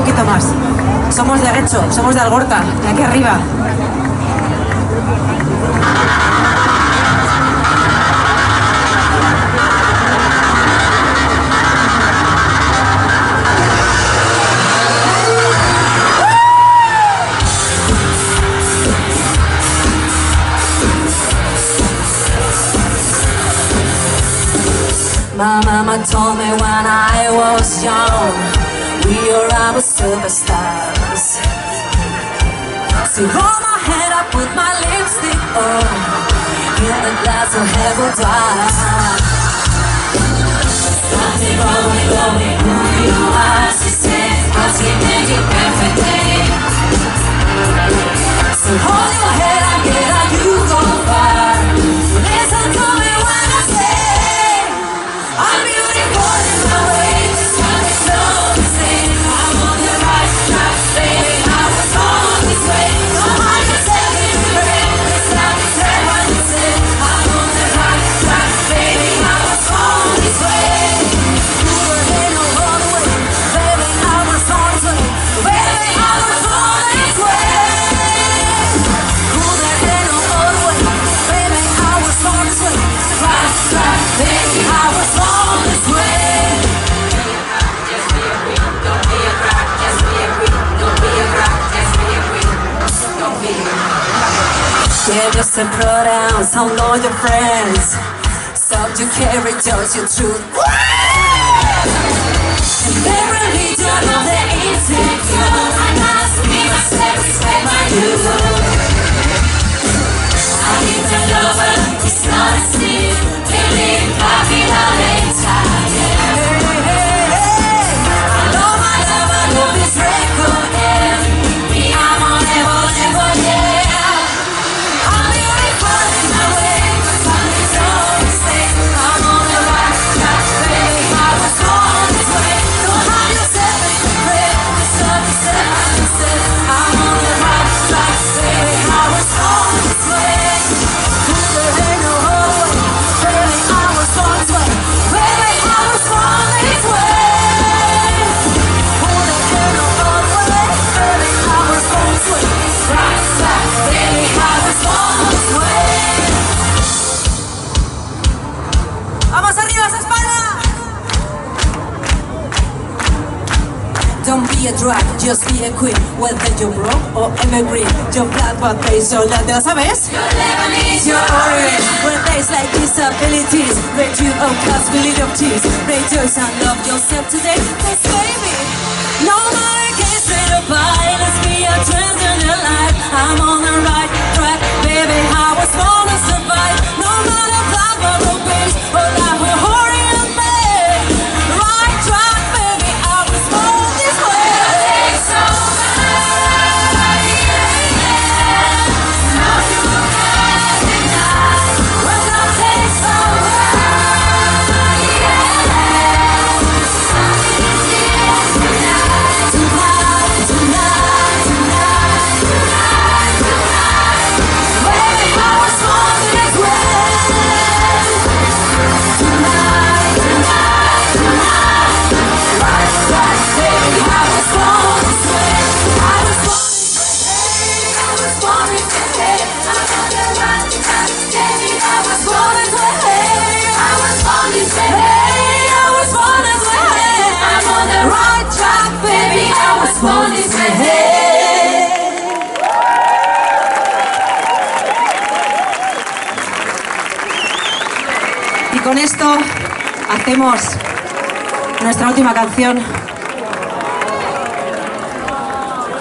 poquito más. Somos de Guecho, somos de Algorta, de aquí arriba. My mama told me when I was young, we are our superstars. So hold my head up, put my lipstick on, in the glass of heaven dry. Something wrong with knowing who you are, she said, 'cause we make it perfect day. So hold your head up, get up, you go far. Listen to me when I say I'm beautiful in my way. Tell me slow to say I'm on the right track, baby. I was on this way. Don't mind yourself in the rain. It's not to say what you say. I'm on the right track, baby. I was on this way. You were in a wrong way, baby. I was on this way. Baby, I was on this way. You were in a wrong way, baby. I was on this way. Right track, baby. I was on this way. Don't be a crack, just be a queen. Don't be a crack, just be a queen. Don't be a crack. Yeah, just a pronoun, some know your friends. So you carry just your truth. The religion of the insecure. I must be myself, respect my youth. I need a lover, it's not a sin. Feeling happy all the time. I love my love, I love this record. Me, I'm on never, yeah. I'm beautiful in my way, 'cause I'm this old mistake. I'm on the right track, baby. I was on this way. Don't hide yourself in the grave. It's not to say, I'm on the right track, baby. I was on this way. ¡Vamos arriba esa espalda! Don't be a drag, just be a queen. Whether you're broke or evergreen, your black but face, so ¿te la sabes? Your Lebanese, your Orient. When days like disabilities, rate you of possibility of cheese. Rejoice and love yourself today, 'cause baby, no matter case straight or by, let's be a trend in your life. I'm on the right track, baby. I was born to survive. No matter black or beige, or that we're Orient made. Right track, baby. I was born this way. Y con esto hacemos nuestra última canción.